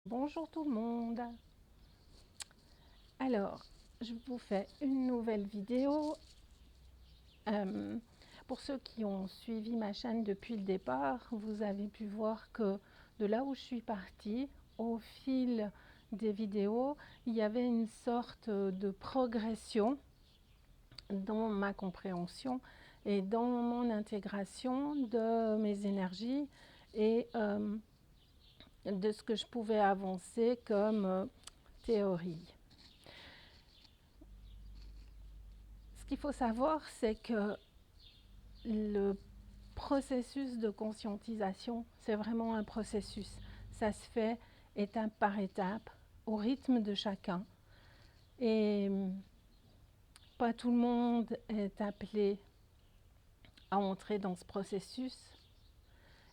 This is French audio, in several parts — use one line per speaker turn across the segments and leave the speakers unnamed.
Bonjour tout le monde. Alors, je vous fais une nouvelle vidéo. Pour ceux qui ont suivi ma chaîne depuis le départ, vous avez pu voir que de là où je suis partie, au fil des vidéos, il y avait une sorte de progression dans ma compréhension et dans mon intégration de mes énergies et de ce que je pouvais avancer comme théorie. Ce qu'il faut savoir, c'est que le processus de conscientisation, c'est vraiment un processus. Ça se fait étape par étape, au rythme de chacun. Et pas tout le monde est appelé à entrer dans ce processus.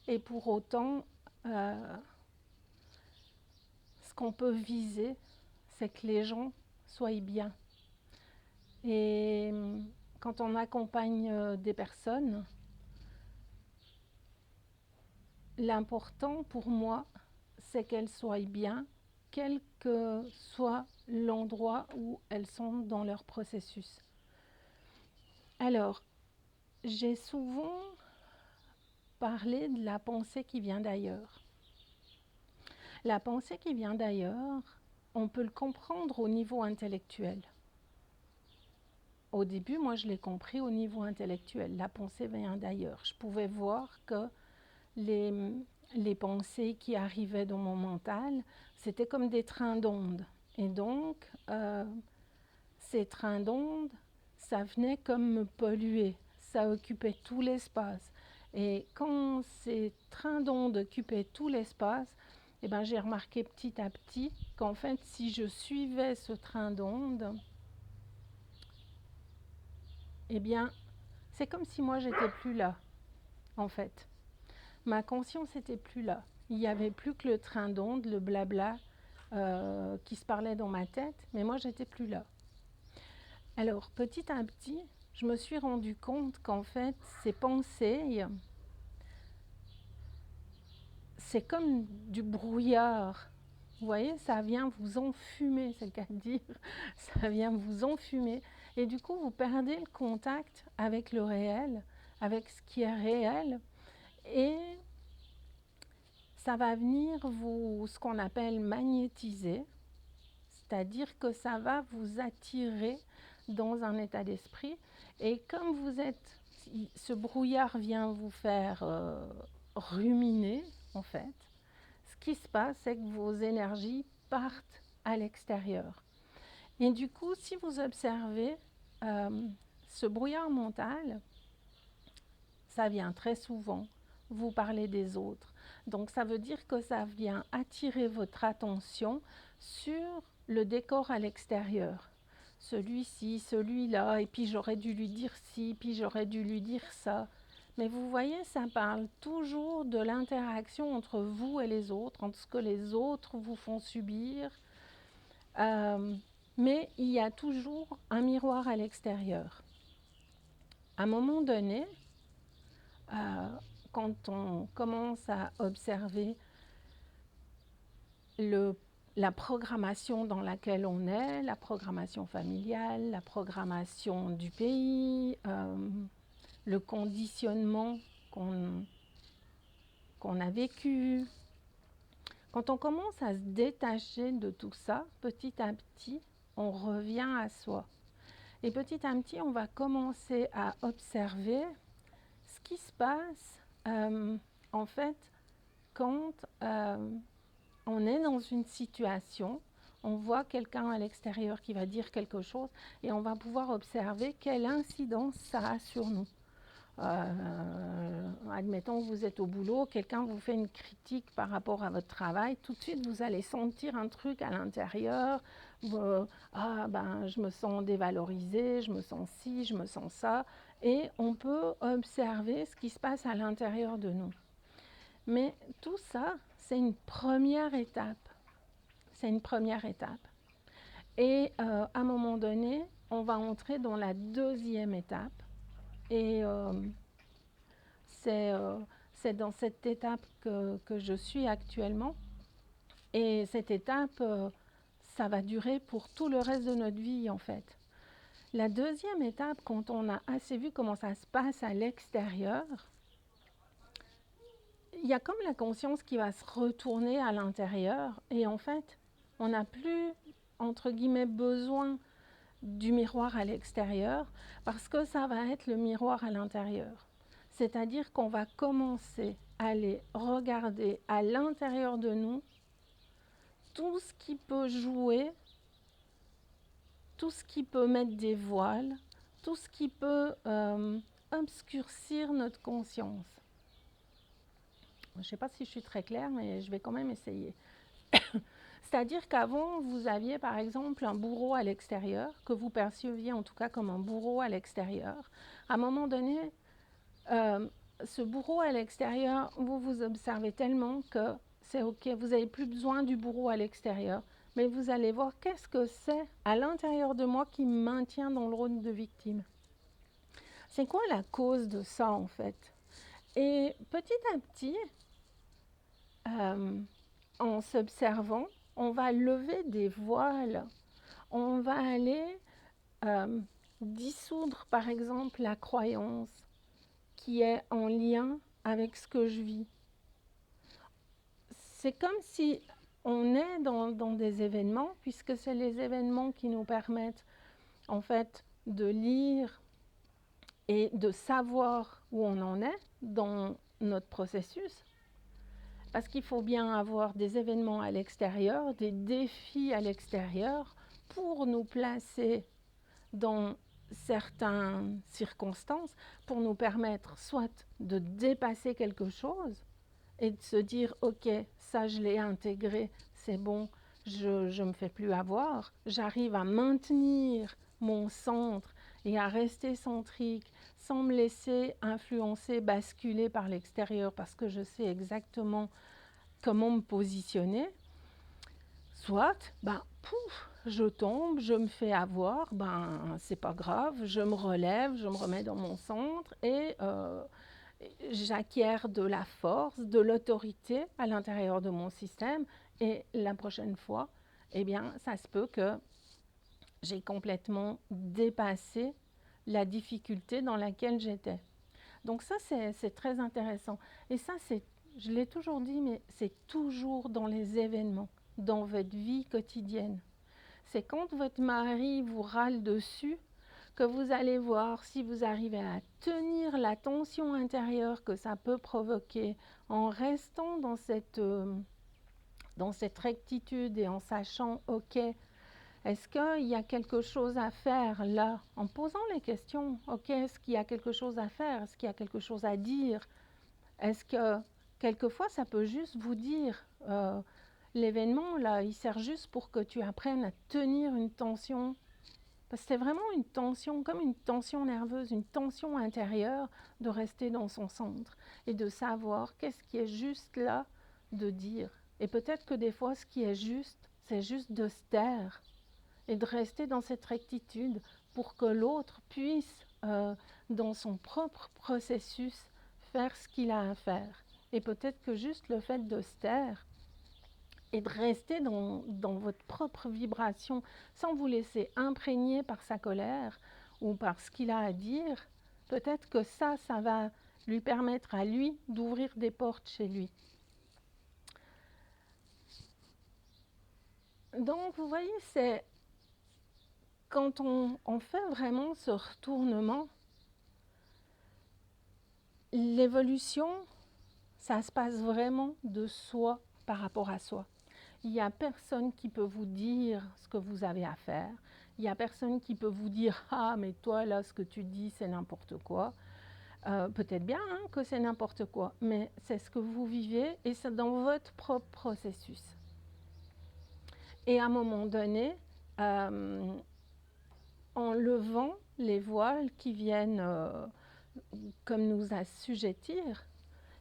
Et pour autant, ce qu'on peut viser, c'est que les gens soient bien. Et quand on accompagne des personnes, l'important pour moi, c'est qu'elles soient bien, quel que soit l'endroit où elles sont dans leur processus. Alors, j'ai souvent parlé de la pensée qui vient d'ailleurs. La pensée qui vient d'ailleurs, on peut le comprendre au niveau intellectuel. Au début, moi, je l'ai compris au niveau intellectuel. La pensée vient d'ailleurs. Je pouvais voir que les pensées qui arrivaient dans mon mental, c'était comme des trains d'ondes. Et donc, ces trains d'ondes, ça venait comme me polluer. Ça occupait tout l'espace. Et quand ces trains d'ondes occupaient tout l'espace, eh ben, j'ai remarqué petit à petit qu'en fait, si je suivais ce train d'ondes, eh bien, c'est comme si moi, j'étais plus là, en fait. Ma conscience n'était plus là. Il n'y avait plus que le train d'ondes, le blabla qui se parlait dans ma tête, mais moi, j'étais plus là. Alors, petit à petit, je me suis rendu compte qu'en fait, ces pensées, c'est comme du brouillard. Vous voyez, ça vient vous enfumer, c'est le cas de dire. Ça vient vous enfumer. Et du coup, vous perdez le contact avec le réel, avec ce qui est réel. Et ça va venir vous, ce qu'on appelle magnétiser, c'est-à-dire que ça va vous attirer dans un état d'esprit. Et comme vous êtes, ce brouillard vient vous faire ruminer, en fait, ce qui se passe, c'est que vos énergies partent à l'extérieur. Et du coup, si vous observez ce brouillard mental, ça vient très souvent vous parler des autres. Donc ça veut dire que ça vient attirer votre attention sur le décor à l'extérieur. Celui-ci, celui-là, et puis j'aurais dû lui dire ci, puis j'aurais dû lui dire ça. Mais vous voyez, ça parle toujours de l'interaction entre vous et les autres, entre ce que les autres vous font subir. Mais il y a toujours un miroir à l'extérieur. À un moment donné, quand on commence à observer la programmation dans laquelle on est, la programmation familiale, la programmation du pays, le conditionnement qu'on a vécu. Quand on commence à se détacher de tout ça, petit à petit, on revient à soi. Et petit à petit, on va commencer à observer ce qui se passe en fait quand on est dans une situation, on voit quelqu'un à l'extérieur qui va dire quelque chose et on va pouvoir observer quelle incidence ça a sur nous. Admettons que vous êtes au boulot, quelqu'un vous fait une critique par rapport à votre travail, tout de suite vous allez sentir un truc à l'intérieur, je me sens dévalorisée, je me sens ci, je me sens ça, et on peut observer ce qui se passe à l'intérieur de nous. Mais tout ça, c'est une première étape. C'est une première étape. Et à un moment donné, on va entrer dans la deuxième étape. Et c'est dans cette étape que je suis actuellement. Et cette étape, ça va durer pour tout le reste de notre vie, en fait. La deuxième étape, quand on a assez vu comment ça se passe à l'extérieur, il y a comme la conscience qui va se retourner à l'intérieur. Et en fait, on n'a plus, entre guillemets, besoin du miroir à l'extérieur parce que ça va être le miroir à l'intérieur. C'est-à-dire qu'on va commencer à aller regarder à l'intérieur de nous tout ce qui peut jouer, tout ce qui peut mettre des voiles, tout ce qui peut obscurcir notre conscience. Je ne sais pas si je suis très claire, mais je vais quand même essayer. C'est-à-dire qu'avant, vous aviez par exemple un bourreau à l'extérieur, que vous perceviez en tout cas comme un bourreau à l'extérieur. À un moment donné, ce bourreau à l'extérieur, vous vous observez tellement que c'est OK, vous n'avez plus besoin du bourreau à l'extérieur, mais vous allez voir qu'est-ce que c'est à l'intérieur de moi qui me maintient dans le rôle de victime. C'est quoi la cause de ça en fait? Et petit à petit, en s'observant, on va lever des voiles, on va aller dissoudre par exemple la croyance qui est en lien avec ce que je vis. C'est comme si on est dans des événements, puisque c'est les événements qui nous permettent en fait de lire et de savoir où on en est dans notre processus. Parce qu'il faut bien avoir des événements à l'extérieur, des défis à l'extérieur pour nous placer dans certaines circonstances, pour nous permettre soit de dépasser quelque chose et de se dire « Ok, ça je l'ai intégré, c'est bon, je ne me fais plus avoir, j'arrive à maintenir mon centre et à rester centrique sans me laisser influencer, basculer par l'extérieur parce que je sais exactement comment me positionner. » Soit, pouf, je tombe, je me fais avoir, c'est pas grave, je me relève, je me remets dans mon centre et j'acquiers de la force, de l'autorité à l'intérieur de mon système. Et la prochaine fois, eh bien, ça se peut que j'ai complètement dépassé la difficulté dans laquelle j'étais. Donc ça, c'est très intéressant. Et ça, je l'ai toujours dit, mais c'est toujours dans les événements, dans votre vie quotidienne. C'est quand votre mari vous râle dessus que vous allez voir si vous arrivez à tenir la tension intérieure que ça peut provoquer en restant dans cette rectitude et en sachant, ok, est-ce qu'il y a quelque chose à faire là? En posant les questions, ok, est-ce qu'il y a quelque chose à faire? Est-ce qu'il y a quelque chose à dire? Est-ce que quelquefois ça peut juste vous dire, l'événement là, il sert juste pour que tu apprennes à tenir une tension? Parce que c'est vraiment une tension, comme une tension nerveuse, une tension intérieure de rester dans son centre et de savoir qu'est-ce qui est juste là de dire. Et peut-être que des fois, ce qui est juste, c'est juste de se taire et de rester dans cette rectitude pour que l'autre puisse, dans son propre processus, faire ce qu'il a à faire. Et peut-être que juste le fait de se taire et de rester dans votre propre vibration sans vous laisser imprégner par sa colère ou par ce qu'il a à dire, peut-être que ça va lui permettre à lui d'ouvrir des portes chez lui. Donc, vous voyez, c'est quand on fait vraiment ce retournement, l'évolution, ça se passe vraiment de soi par rapport à soi. Il n'y a personne qui peut vous dire ce que vous avez à faire. Il n'y a personne qui peut vous dire « Ah, mais toi, là, ce que tu dis, c'est n'importe quoi. » Peut-être bien que c'est n'importe quoi, mais c'est ce que vous vivez et c'est dans votre propre processus. Et à un moment donné, en levant les voiles qui viennent comme nous assujettir,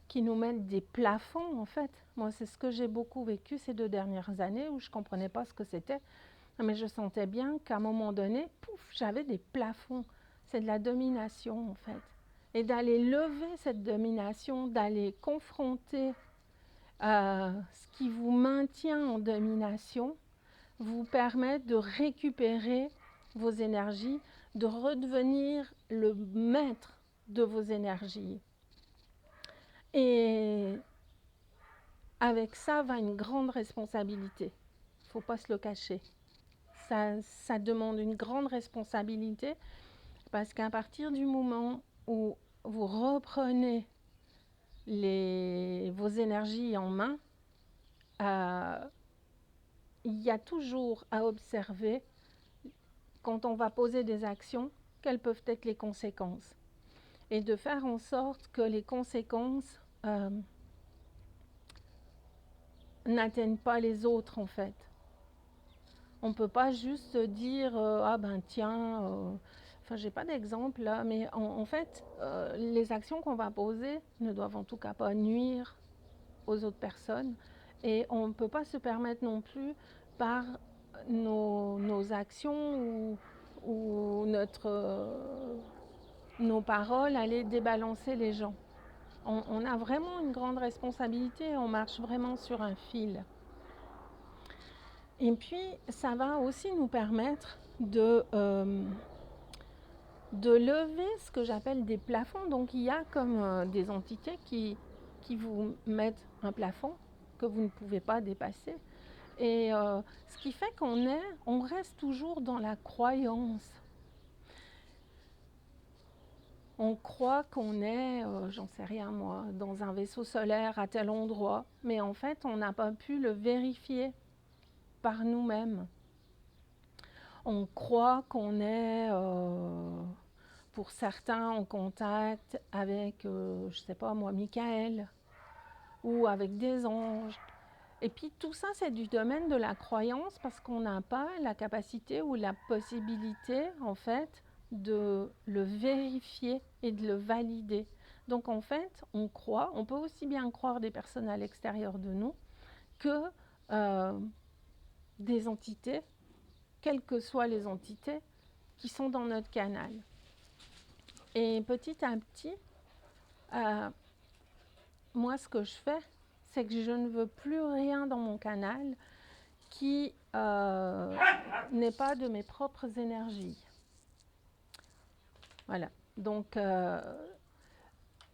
qui nous mettent des plafonds en fait. Moi, c'est ce que j'ai beaucoup vécu ces 2 dernières années où je ne comprenais pas ce que c'était. Mais je sentais bien qu'à un moment donné, pouf, j'avais des plafonds. C'est de la domination en fait. Et d'aller lever cette domination, d'aller confronter ce qui vous maintient en domination, vous permet de récupérer vos énergies, de redevenir le maître de vos énergies. Et avec ça va une grande responsabilité. Il ne faut pas se le cacher. Ça demande une grande responsabilité parce qu'à partir du moment où vous reprenez vos énergies en main, il y a toujours à observer, quand on va poser des actions, quelles peuvent être les conséquences. Et de faire en sorte que les conséquences n'atteignent pas les autres, en fait. On ne peut pas juste dire ah ben tiens, enfin j'ai pas d'exemple là, mais en fait, les actions qu'on va poser ne doivent en tout cas pas nuire aux autres personnes. Et on ne peut pas se permettre non plus par nos actions ou nos paroles aller débalancer les gens. On a vraiment une grande responsabilité, on marche vraiment sur un fil. Et puis, ça va aussi nous permettre de lever ce que j'appelle des plafonds. Donc, il y a comme des entités qui vous mettent un plafond que vous ne pouvez pas dépasser. Et ce qui fait on reste toujours dans la croyance. On croit qu'on est, j'en sais rien moi, dans un vaisseau solaire à tel endroit, mais en fait, on n'a pas pu le vérifier par nous-mêmes. On croit qu'on est, pour certains, en contact avec, je ne sais pas moi, Michael, ou avec des anges. Et puis tout ça, c'est du domaine de la croyance parce qu'on n'a pas la capacité ou la possibilité, en fait, de le vérifier et de le valider. Donc en fait, on croit, on peut aussi bien croire des personnes à l'extérieur de nous que des entités, quelles que soient les entités, qui sont dans notre canal. Et petit à petit, moi, ce que je fais, c'est que je ne veux plus rien dans mon canal qui n'est pas de mes propres énergies. Voilà. Donc,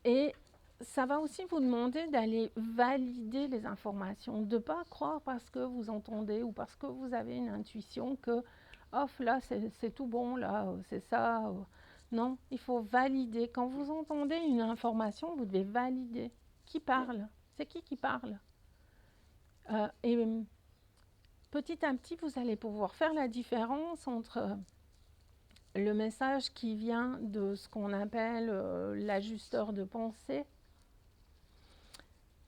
et ça va aussi vous demander d'aller valider les informations, de ne pas croire parce que vous entendez ou parce que vous avez une intuition que off là c'est tout bon, là c'est ça. Non, il faut valider. Quand vous entendez une information, vous devez valider. Qui parle? C'est qui parle? Et petit à petit, vous allez pouvoir faire la différence entre le message qui vient de ce qu'on appelle l'ajusteur de pensée,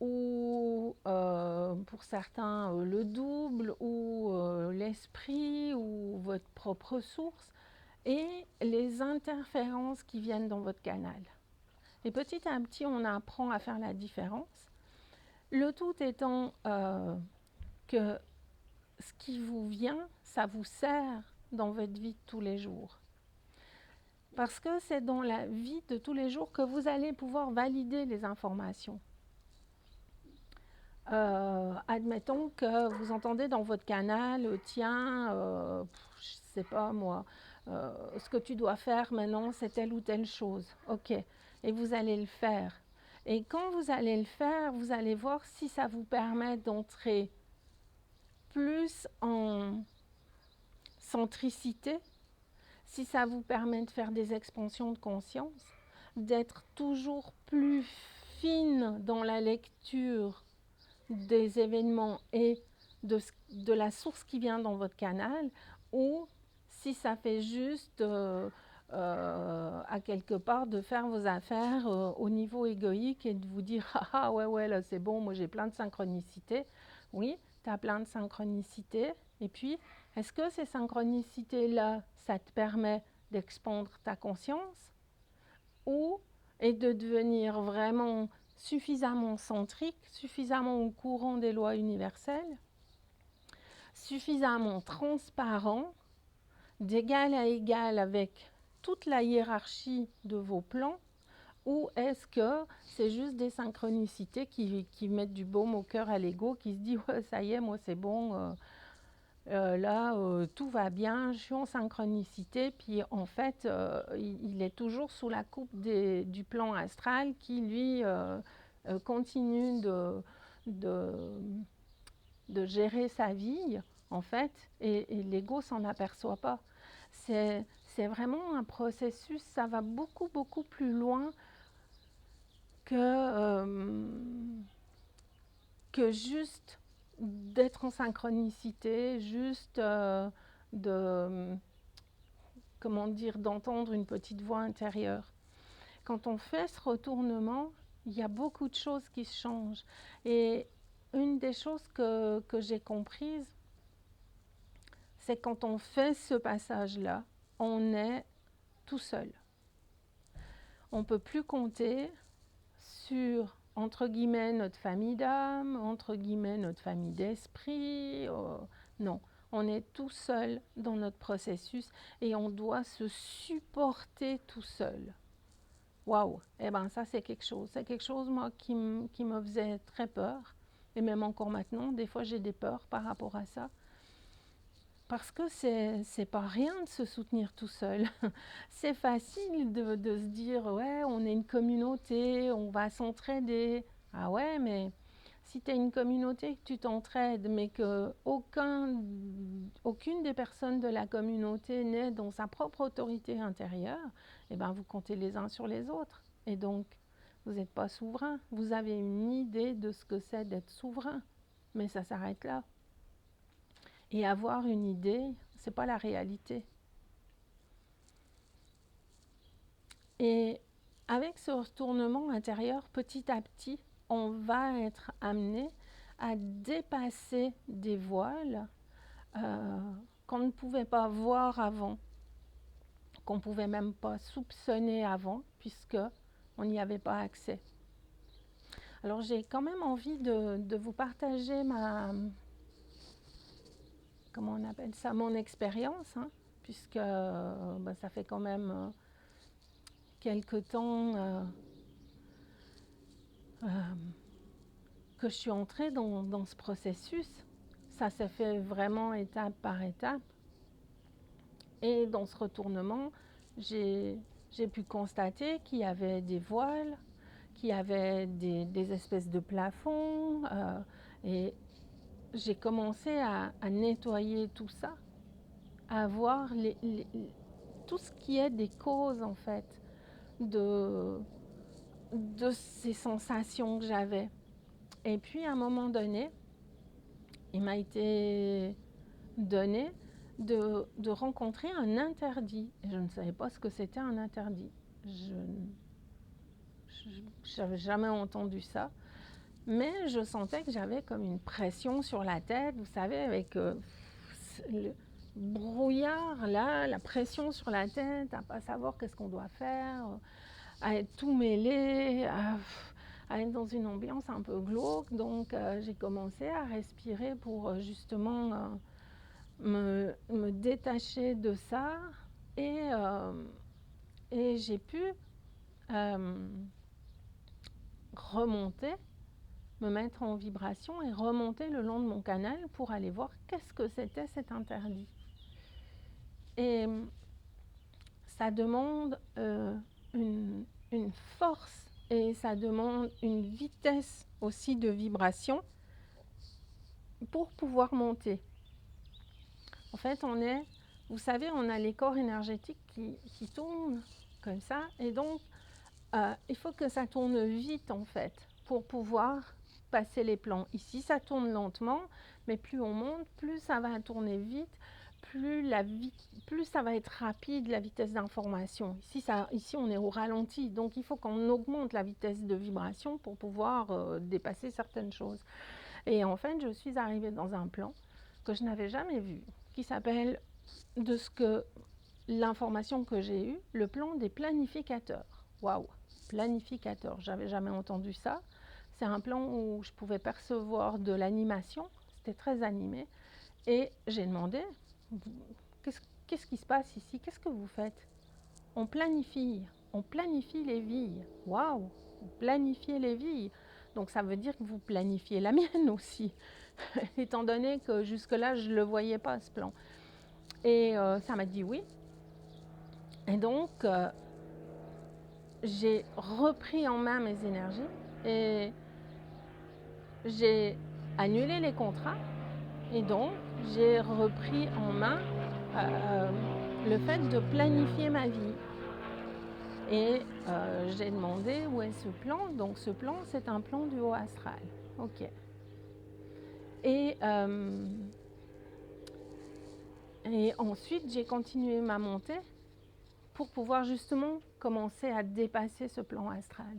ou pour certains le double, ou l'esprit, ou votre propre source, et les interférences qui viennent dans votre canal. Et petit à petit, on apprend à faire la différence. Le tout étant que ce qui vous vient, ça vous sert dans votre vie de tous les jours. Parce que c'est dans la vie de tous les jours que vous allez pouvoir valider les informations. Admettons que vous entendez dans votre canal, tiens, je ne sais pas moi, ce que tu dois faire maintenant, c'est telle ou telle chose. Ok, et vous allez le faire. Et quand vous allez le faire, vous allez voir si ça vous permet d'entrer plus en centricité, si ça vous permet de faire des expansions de conscience, d'être toujours plus fine dans la lecture des événements et de la source qui vient dans votre canal, ou si ça fait juste à quelque part de faire vos affaires au niveau égoïque et de vous dire ah ouais là c'est bon, moi j'ai plein de synchronicités. Oui, tu as plein de synchronicités, et puis est-ce que ces synchronicités là ça te permet d'expandre ta conscience et de devenir vraiment suffisamment centrique, suffisamment au courant des lois universelles, suffisamment transparent, d'égal à égal avec toute la hiérarchie de vos plans, Ou est-ce que c'est juste des synchronicités qui mettent du baume au cœur à l'ego, qui se dit ouais, ça y est, moi c'est bon, là tout va bien, je suis en synchronicité, puis en fait il est toujours sous la coupe du plan astral qui lui continue de, de gérer sa vie en fait, et l'ego s'en aperçoit pas. C'est vraiment un processus, ça va beaucoup beaucoup plus loin que juste d'être en synchronicité, juste comment dire, d'entendre une petite voix intérieure. Quand on fait ce retournement, il y a beaucoup de choses qui changent. Et une des choses que j'ai comprises, c'est quand on fait ce passage-là, on est tout seul. On ne peut plus compter sur, entre guillemets, notre famille d'âme, entre guillemets, notre famille d'esprit. Non, on est tout seul dans notre processus et on doit se supporter tout seul. Waouh! Eh bien, ça, c'est quelque chose. C'est quelque chose, moi, qui me faisait très peur. Et même encore maintenant, des fois, j'ai des peurs par rapport à ça. Parce que c'est pas rien de se soutenir tout seul. C'est facile de se dire, ouais, on est une communauté, on va s'entraider. Ah ouais, mais si tu es une communauté, que tu t'entraides, mais que aucune des personnes de la communauté n'est dans sa propre autorité intérieure, eh ben vous comptez les uns sur les autres. Et donc, vous n'êtes pas souverain. Vous avez une idée de ce que c'est d'être souverain. Mais ça s'arrête là. Et avoir une idée, c'est pas la réalité. Et avec ce retournement intérieur, petit à petit, on va être amené à dépasser des voiles qu'on ne pouvait pas voir avant, qu'on ne pouvait même pas soupçonner avant, puisque on n'y avait pas accès. Alors j'ai quand même envie de vous partager comment on appelle ça, mon expérience, hein, puisque ça fait quand même quelque temps que je suis entrée dans ce processus. Ça s'est fait vraiment étape par étape. Et dans ce retournement, j'ai pu constater qu'il y avait des voiles, qu'il y avait des espèces de plafonds. Et j'ai commencé à nettoyer tout ça, à voir tout ce qui est des causes, en fait, de ces sensations que j'avais. Et puis, à un moment donné, il m'a été donné de rencontrer un interdit. Et je ne savais pas ce que c'était un interdit. Je n'avais jamais entendu ça. Mais je sentais que j'avais comme une pression sur la tête, vous savez, avec le brouillard là, la pression sur la tête, à ne pas savoir qu'est-ce qu'on doit faire, à être tout mêlé, à être dans une ambiance un peu glauque. Donc j'ai commencé à respirer pour justement me détacher de ça, et j'ai pu remonter, me mettre en vibration et remonter le long de mon canal pour aller voir qu'est-ce que c'était cet interdit. Et ça demande une force, et ça demande une vitesse aussi de vibration pour pouvoir monter. En fait, vous savez, on a les corps énergétiques qui tournent comme ça, et donc il faut que ça tourne vite en fait pour pouvoir passer les plans. Ici, ça tourne lentement, mais plus on monte, plus ça va tourner vite, plus ça va être rapide, la vitesse d'information. Ici, on est au ralenti, donc il faut qu'on augmente la vitesse de vibration pour pouvoir dépasser certaines choses. Et en fait, je suis arrivée dans un plan que je n'avais jamais vu, qui s'appelle, de ce que l'information que j'ai eue, le plan des planificateurs. Waouh, planificateur, j'avais jamais entendu ça. C'est un plan où je pouvais percevoir de l'animation, c'était très animé. Et j'ai demandé, qu'est-ce qui se passe ici? Qu'est-ce que vous faites? On planifie. on planifie les vies. Waouh, vous planifiez les vies. Donc ça veut dire que vous planifiez la mienne aussi, étant donné que jusque-là, je ne le voyais pas, ce plan. Et ça m'a dit oui. Et donc, j'ai repris en main mes énergies et j'ai annulé les contrats. Et donc, j'ai repris en main le fait de planifier ma vie. Et j'ai demandé où est ce plan. Donc, ce plan, c'est un plan du haut astral. OK. Et ensuite, j'ai continué ma montée pour pouvoir justement commencer à dépasser ce plan astral.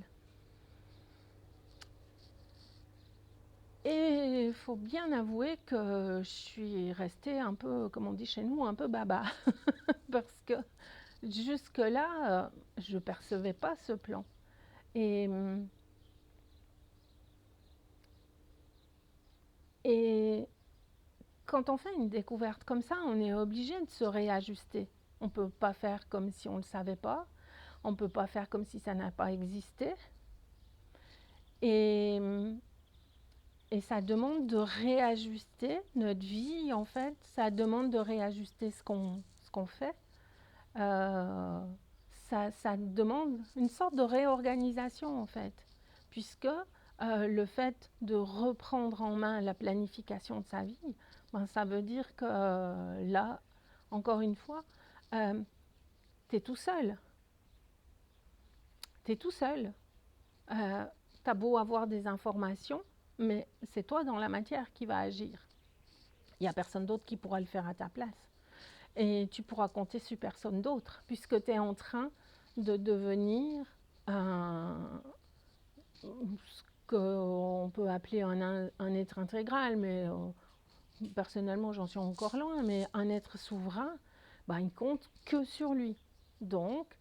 Et il faut bien avouer que je suis restée un peu, comme on dit chez nous, un peu baba. Parce que jusque-là, je ne percevais pas ce plan. Et quand on fait une découverte comme ça, on est obligé de se réajuster. On ne peut pas faire comme si on ne le savait pas. On ne peut pas faire comme si ça n'a pas existé. Et ça demande de réajuster notre vie, en fait. Ça demande de réajuster ce qu'on fait. Ça demande une sorte de réorganisation, en fait. Puisque le fait de reprendre en main la planification de sa vie, ben, ça veut dire que là, encore une fois, tu es tout seul. Tu es tout seul. Tu as beau avoir des informations, mais c'est toi dans la matière qui va agir. Il n'y a personne d'autre qui pourra le faire à ta place. Et tu pourras compter sur personne d'autre, puisque tu es en train de devenir ce qu'on peut appeler un être intégral, mais personnellement j'en suis encore loin, mais un être souverain, ben, il compte que sur lui. Donc,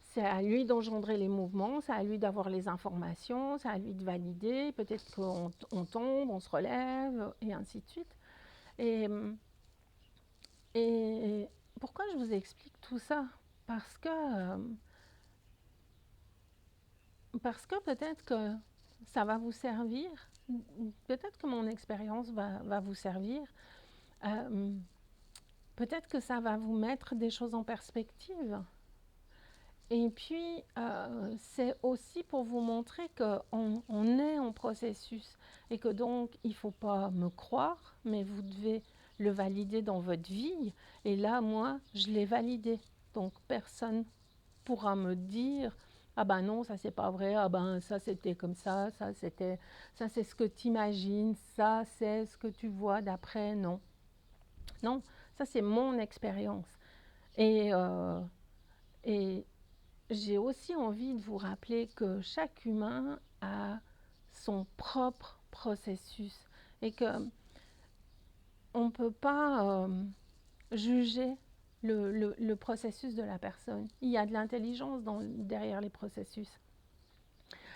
c'est à lui d'engendrer les mouvements, c'est à lui d'avoir les informations, c'est à lui de valider, peut-être qu'on tombe, on se relève, et ainsi de suite. Et pourquoi je vous explique tout ça? Parce que peut-être que ça va vous servir, peut-être que mon expérience va vous servir, peut-être que ça va vous mettre des choses en perspective. Et puis, c'est aussi pour vous montrer qu'on est en processus et que donc, il ne faut pas me croire, mais vous devez le valider dans votre vie. Et là, moi, je l'ai validé. Donc, personne pourra me dire ah ben non, ça c'est pas vrai, ah ben ça c'était comme ça c'est ce que tu imagines, ça c'est ce que tu vois d'après. Non, non, ça c'est mon expérience. Et, et j'ai aussi envie de vous rappeler que chaque humain a son propre processus et que on ne peut pas juger le processus de la personne. Il y a de l'intelligence derrière les processus.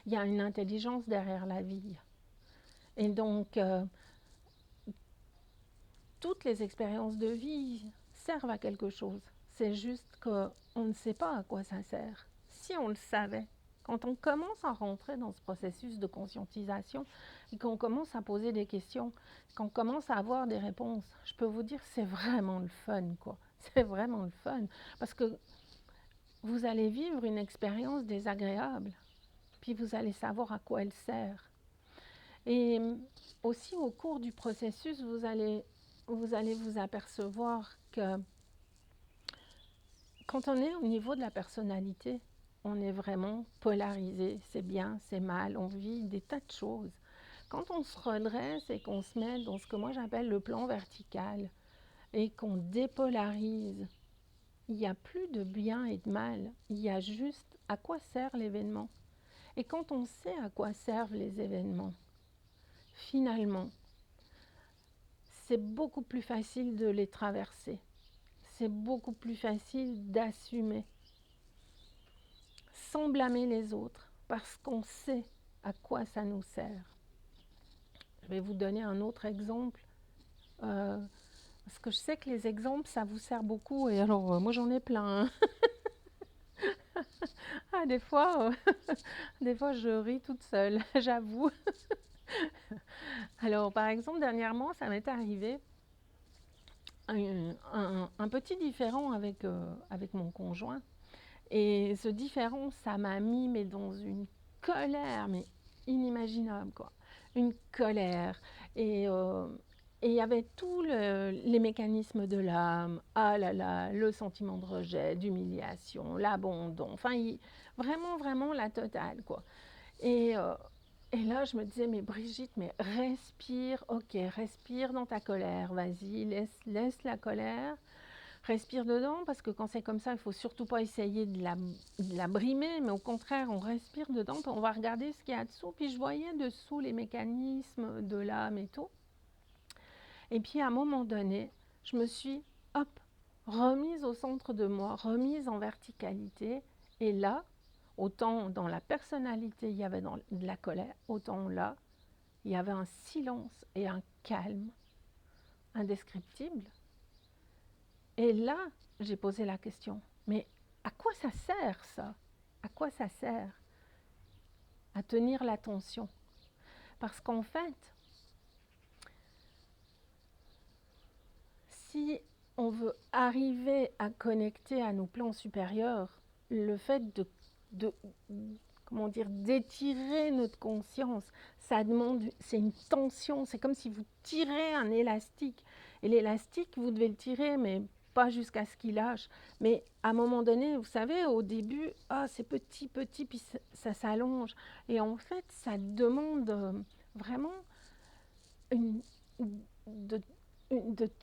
Il y a une intelligence derrière la vie. Et donc, toutes les expériences de vie servent à quelque chose. C'est juste qu'on ne sait pas à quoi ça sert. Si on le savait, quand on commence à rentrer dans ce processus de conscientisation et qu'on commence à poser des questions, qu'on commence à avoir des réponses, je peux vous dire que c'est vraiment le fun, quoi. C'est vraiment le fun. Parce que vous allez vivre une expérience désagréable, puis vous allez savoir à quoi elle sert. Et aussi au cours du processus, vous allez vous apercevoir que quand on est au niveau de la personnalité, on est vraiment polarisé, c'est bien, c'est mal, on vit des tas de choses. Quand on se redresse et qu'on se met dans ce que moi j'appelle le plan vertical et qu'on dépolarise, il n'y a plus de bien et de mal, il y a juste à quoi sert l'événement. Et quand on sait à quoi servent les événements, finalement, c'est beaucoup plus facile de les traverser. C'est beaucoup plus facile d'assumer sans blâmer les autres parce qu'on sait à quoi ça nous sert. Je vais vous donner un autre exemple parce que je sais que les exemples, ça vous sert beaucoup et alors moi j'en ai plein. Hein. là, des fois, je ris toute seule, j'avoue. Alors, par exemple, dernièrement, ça m'est arrivé un petit différend avec mon conjoint. Et ce différend, ça m'a mis mais dans une colère, mais inimaginable, quoi. Une colère. Et il y avait tous les mécanismes de l'âme. Ah là là, le sentiment de rejet, d'humiliation, l'abandon. Enfin, vraiment, vraiment la totale, quoi. Et, euh, et là, je me disais, mais Brigitte, mais respire, ok, respire dans ta colère, vas-y, laisse la colère, respire dedans, parce que quand c'est comme ça, il ne faut surtout pas essayer de la brimer, mais au contraire, on respire dedans, puis on va regarder ce qu'il y a dessous. Puis je voyais dessous les mécanismes de l'âme et tout. Et puis à un moment donné, je me suis, hop, remise au centre de moi, remise en verticalité. Et là, autant dans la personnalité, il y avait de la colère, autant là, il y avait un silence et un calme indescriptible. Et là, j'ai posé la question, mais à quoi ça sert ça? À quoi ça sert? À tenir l'attention. Parce qu'en fait, si on veut arriver à connecter à nos plans supérieurs, le fait de comment dire, d'étirer notre conscience, ça demande, c'est une tension, c'est comme si vous tirez un élastique. Et l'élastique, vous devez le tirer, mais pas jusqu'à ce qu'il lâche. Mais à un moment donné, vous savez, au début, ah, c'est petit, petit, puis ça s'allonge. Et en fait, ça demande vraiment une, de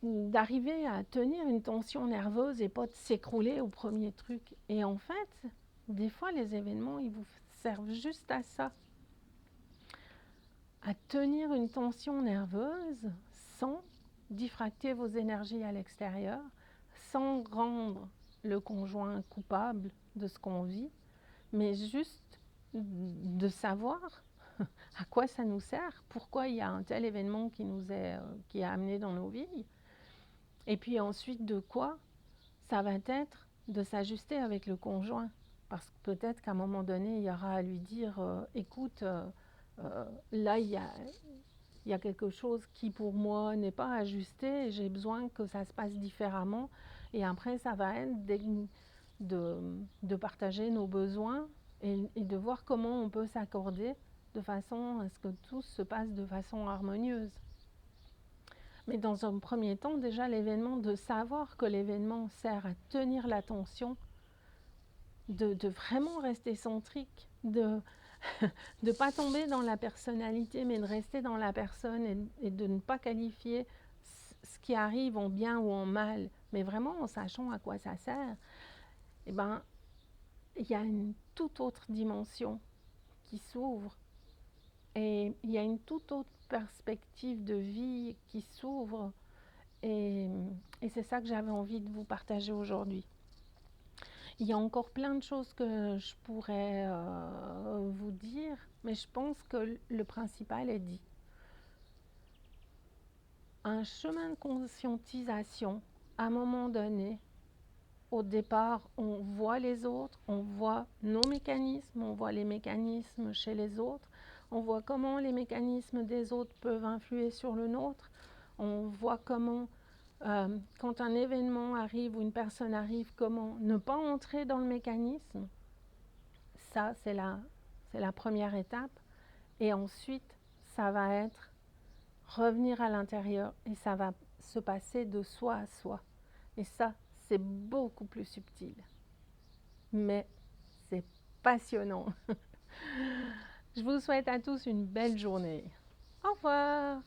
d'arriver à tenir une tension nerveuse et pas de s'écrouler au premier truc. Et en fait, des fois, les événements, ils vous servent juste à ça, à tenir une tension nerveuse sans diffracter vos énergies à l'extérieur, sans rendre le conjoint coupable de ce qu'on vit, mais juste de savoir à quoi ça nous sert, pourquoi il y a un tel événement qui a amené dans nos vies, et puis ensuite de quoi ça va être de s'ajuster avec le conjoint. Parce que peut-être qu'à un moment donné, il y aura à lui dire écoute, là, il y a quelque chose qui pour moi n'est pas ajusté et j'ai besoin que ça se passe différemment. Et après, ça va être de partager nos besoins et de voir comment on peut s'accorder de façon à ce que tout se passe de façon harmonieuse. Mais dans un premier temps, déjà l'événement, de savoir que l'événement sert à tenir l'attention, de vraiment rester centrique, de ne pas tomber dans la personnalité, mais de rester dans la personne et de ne pas qualifier ce qui arrive en bien ou en mal, mais vraiment en sachant à quoi ça sert, eh ben, il y a une toute autre dimension qui s'ouvre et il y a une toute autre perspective de vie qui s'ouvre. Et c'est ça que j'avais envie de vous partager aujourd'hui. Il y a encore plein de choses que je pourrais vous dire, mais je pense que le principal est dit. Un chemin de conscientisation, à un moment donné, au départ, on voit les autres, on voit nos mécanismes, on voit les mécanismes chez les autres, on voit comment les mécanismes des autres peuvent influer sur le nôtre, on voit comment quand un événement arrive ou une personne arrive, comment ne pas entrer dans le mécanisme. Ça, c'est la première étape. Et ensuite, ça va être revenir à l'intérieur et ça va se passer de soi à soi. Et ça, c'est beaucoup plus subtil. Mais c'est passionnant. Je vous souhaite à tous une belle journée. Au revoir.